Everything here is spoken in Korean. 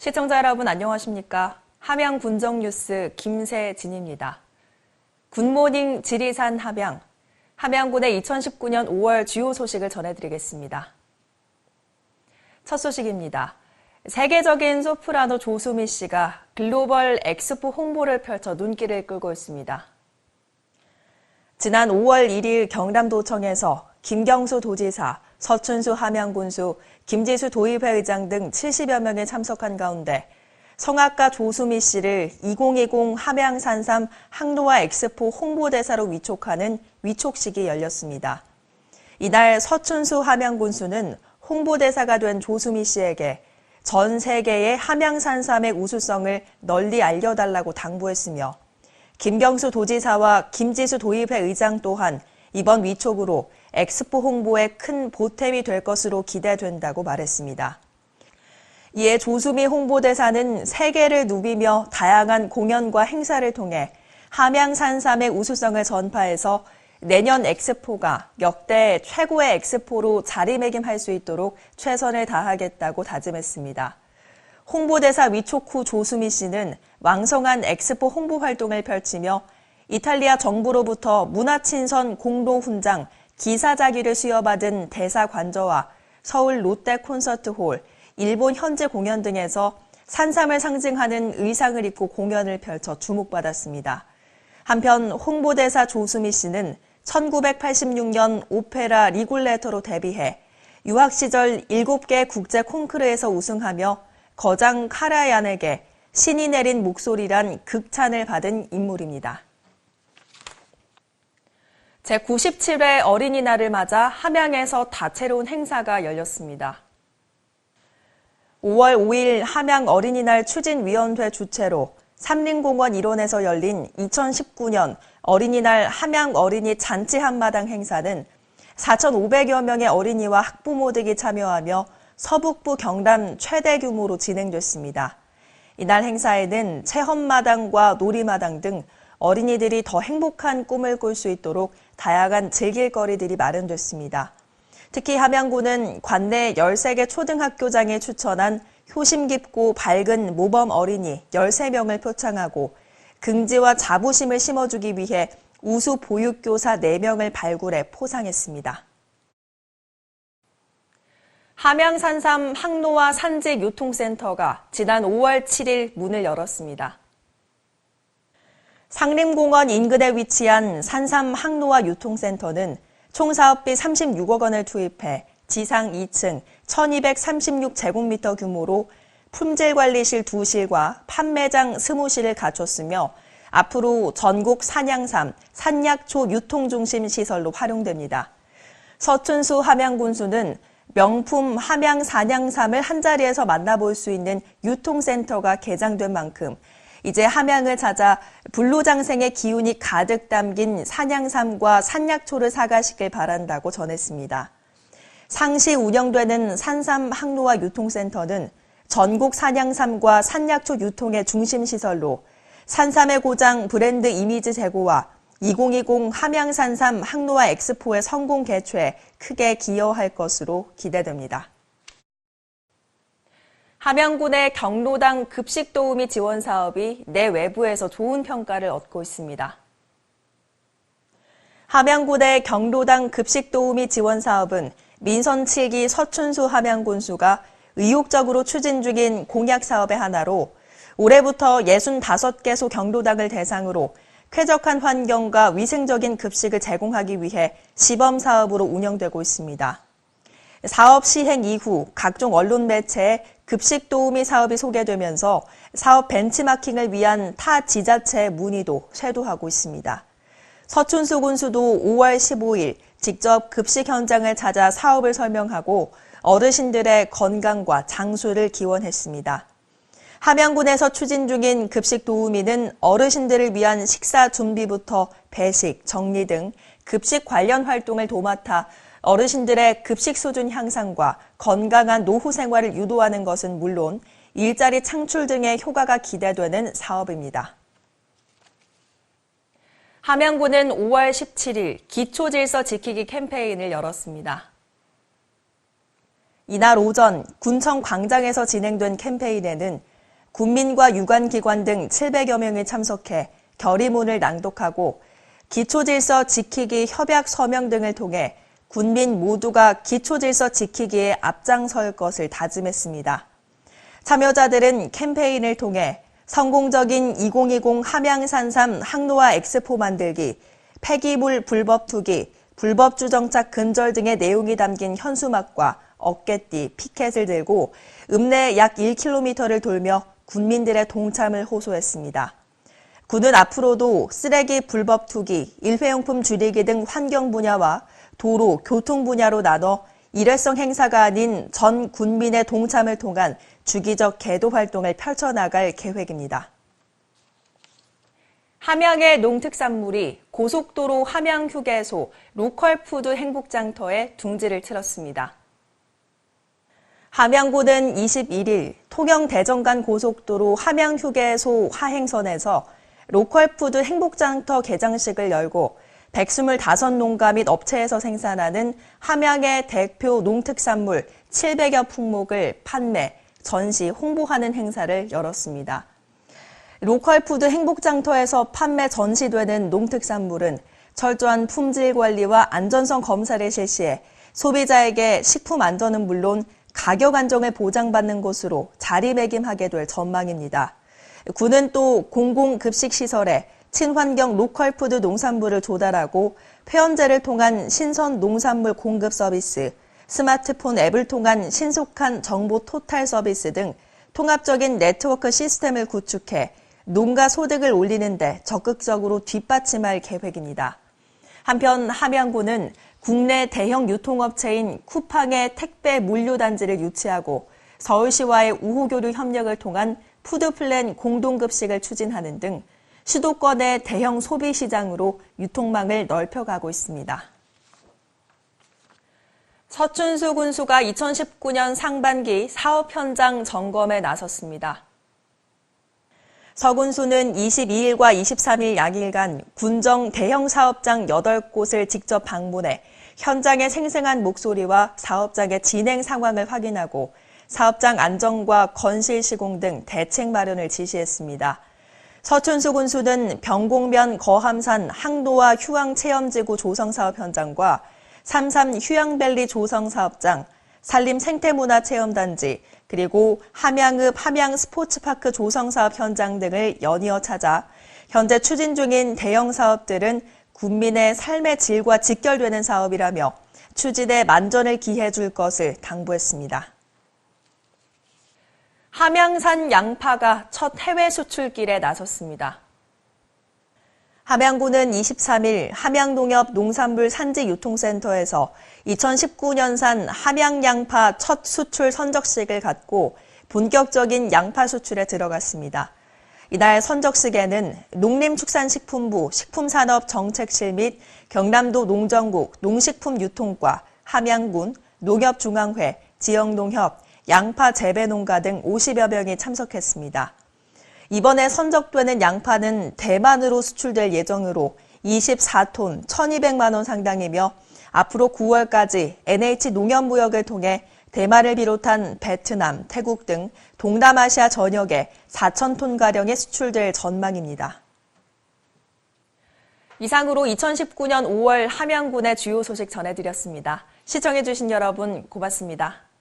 시청자 여러분 안녕하십니까? 함양 군정뉴스 김세진입니다. 굿모닝 지리산 함양, 함양군의 2019년 5월 주요 소식을 전해드리겠습니다. 첫 소식입니다. 세계적인 소프라노 조수미 씨가 글로벌 엑스포 홍보를 펼쳐 눈길을 끌고 있습니다. 지난 5월 1일 경남도청에서 김경수 도지사, 서춘수 함양군수, 김지수 도의회 의장 등 70여 명이 참석한 가운데 성악가 조수미 씨를 2020 함양산삼 항노화 엑스포 홍보대사로 위촉하는 위촉식이 열렸습니다. 이날 서춘수 함양군수는 홍보대사가 된 조수미 씨에게 전 세계의 함양산삼의 우수성을 널리 알려달라고 당부했으며 김경수 도지사와 김지수 도의회 의장 또한 이번 위촉으로 엑스포 홍보에 큰 보탬이 될 것으로 기대된다고 말했습니다. 이에 조수미 홍보대사는 세계를 누비며 다양한 공연과 행사를 통해 함양산삼의 우수성을 전파해서 내년 엑스포가 역대 최고의 엑스포로 자리매김할 수 있도록 최선을 다하겠다고 다짐했습니다. 홍보대사 위촉 후 조수미 씨는 왕성한 엑스포 홍보 활동을 펼치며 이탈리아 정부로부터 문화친선 공로훈장 기사자기를 수여받은 대사 관저와 서울 롯데 콘서트홀, 일본 현지 공연 등에서 산삼을 상징하는 의상을 입고 공연을 펼쳐 주목받았습니다. 한편 홍보대사 조수미 씨는 1986년 오페라 리골레터로 데뷔해 유학 시절 7개 국제 콩쿠르에서 우승하며 거장 카라얀에게 신이 내린 목소리란 극찬을 받은 인물입니다. 제97회 어린이날을 맞아 함양에서 다채로운 행사가 열렸습니다. 5월 5일 함양 어린이날 추진위원회 주최로 삼림공원 일원에서 열린 2019년 어린이날 함양 어린이 잔치 한마당 행사는 4,500여 명의 어린이와 학부모들이 참여하며 서북부 경남 최대 규모로 진행됐습니다. 이날 행사에는 체험마당과 놀이마당 등 어린이들이 더 행복한 꿈을 꿀 수 있도록 다양한 즐길거리들이 마련됐습니다. 특히 함양군은 관내 13개 초등학교장이 추천한 효심 깊고 밝은 모범 어린이 13명을 표창하고 긍지와 자부심을 심어주기 위해 우수 보육교사 4명을 발굴해 포상했습니다. 함양산삼 항노화 산지 유통센터가 지난 5월 7일 문을 열었습니다. 상림공원 인근에 위치한 산삼 항노화 유통센터는 총 사업비 36억 원을 투입해 지상 2층 1236제곱미터 규모로 품질관리실 2실과 판매장 20실을 갖췄으며 앞으로 전국 산양삼, 산약초 유통중심 시설로 활용됩니다. 서춘수 함양군수는 명품 함양 산양삼을 한자리에서 만나볼 수 있는 유통센터가 개장된 만큼 이제 함양을 찾아 불로장생의 기운이 가득 담긴 산양삼과 산약초를 사가시길 바란다고 전했습니다. 상시 운영되는 산삼 항노화 유통센터는 전국 산양삼과 산약초 유통의 중심시설로 산삼의 고장 브랜드 이미지 제고와 2020 함양산삼 항노화 엑스포의 성공 개최에 크게 기여할 것으로 기대됩니다. 함양군의 경로당 급식 도우미 지원 사업이 내외부에서 좋은 평가를 얻고 있습니다. 함양군의 경로당 급식 도우미 지원 사업은 민선 7기 서춘수 함양군수가 의욕적으로 추진 중인 공약 사업의 하나로 올해부터 65개소 경로당을 대상으로 쾌적한 환경과 위생적인 급식을 제공하기 위해 시범 사업으로 운영되고 있습니다. 사업 시행 이후 각종 언론 매체에 급식 도우미 사업이 소개되면서 사업 벤치마킹을 위한 타 지자체의 문의도 쇄도하고 있습니다. 서춘수 군수도 5월 15일 직접 급식 현장을 찾아 사업을 설명하고 어르신들의 건강과 장수를 기원했습니다. 함양군에서 추진 중인 급식 도우미는 어르신들을 위한 식사 준비부터 배식, 정리 등 급식 관련 활동을 도맡아 어르신들의 급식 수준 향상과 건강한 노후 생활을 유도하는 것은 물론 일자리 창출 등의 효과가 기대되는 사업입니다. 함양군은 5월 17일 기초질서 지키기 캠페인을 열었습니다. 이날 오전 군청 광장에서 진행된 캠페인에는 군민과 유관기관 등 700여 명이 참석해 결의문을 낭독하고 기초질서 지키기 협약 서명 등을 통해 군민 모두가 기초질서 지키기에 앞장설 것을 다짐했습니다. 참여자들은 캠페인을 통해 성공적인 2020 함양산삼 항노화 엑스포 만들기, 폐기물 불법 투기, 불법 주정착 근절 등의 내용이 담긴 현수막과 어깨띠, 피켓을 들고 읍내 약 1km를 돌며 군민들의 동참을 호소했습니다. 군은 앞으로도 쓰레기 불법 투기, 일회용품 줄이기 등 환경 분야와 도로, 교통 분야로 나눠 일회성 행사가 아닌 전 군민의 동참을 통한 주기적 계도 활동을 펼쳐나갈 계획입니다. 함양의 농특산물이 고속도로 함양휴게소 로컬푸드 행복장터에 둥지를 틀었습니다. 함양군은 21일 통영-대전간 고속도로 함양휴게소 화행선에서 로컬푸드 행복장터 개장식을 열고 125농가 및 업체에서 생산하는 함양의 대표 농특산물 700여 품목을 판매, 전시, 홍보하는 행사를 열었습니다. 로컬푸드 행복장터에서 판매 전시되는 농특산물은 철저한 품질 관리와 안전성 검사를 실시해 소비자에게 식품 안전은 물론 가격 안정을 보장받는 것으로 자리매김하게 될 전망입니다. 군은 또 공공급식시설에 친환경 로컬푸드 농산물을 조달하고 폐원제를 통한 신선 농산물 공급 서비스, 스마트폰 앱을 통한 신속한 정보 토탈 서비스 등 통합적인 네트워크 시스템을 구축해 농가 소득을 올리는 데 적극적으로 뒷받침할 계획입니다. 한편 함양군은 국내 대형 유통업체인 쿠팡의 택배 물류단지를 유치하고 서울시와의 우호교류 협력을 통한 푸드플랜 공동급식을 추진하는 등 수도권의 대형 소비시장으로 유통망을 넓혀가고 있습니다. 서춘수 군수가 2019년 상반기 사업 현장 점검에 나섰습니다. 서 군수는 22일과 23일 양일간 군정 대형 사업장 8곳을 직접 방문해 현장의 생생한 목소리와 사업장의 진행 상황을 확인하고 사업장 안정과 건실 시공 등 대책 마련을 지시했습니다. 서춘수 군수는 병곡면 거함산 항노화 휴양체험지구 조성사업 현장과 삼삼 휴양밸리 조성사업장, 산림 생태문화체험단지, 그리고 함양읍 함양스포츠파크 조성사업 현장 등을 연이어 찾아 현재 추진 중인 대형 사업들은 군민의 삶의 질과 직결되는 사업이라며 추진에 만전을 기해 줄 것을 당부했습니다. 함양산 양파가 첫 해외 수출길에 나섰습니다. 함양군은 23일 함양농협 농산물 산지유통센터에서 2019년산 함양양파 첫 수출 선적식을 갖고 본격적인 양파 수출에 들어갔습니다. 이날 선적식에는 농림축산식품부 식품산업정책실 및 경남도 농정국 농식품유통과 함양군 농협중앙회, 지역농협, 양파재배농가 등 50여 명이 참석했습니다. 이번에 선적되는 양파는 대만으로 수출될 예정으로 24톤 1,200만 원 상당이며 앞으로 9월까지 NH농협무역을 통해 대만을 비롯한 베트남, 태국 등 동남아시아 전역에 4,000톤가량이 수출될 전망입니다. 이상으로 2019년 5월 함양군의 주요 소식 전해드렸습니다. 시청해주신 여러분 고맙습니다.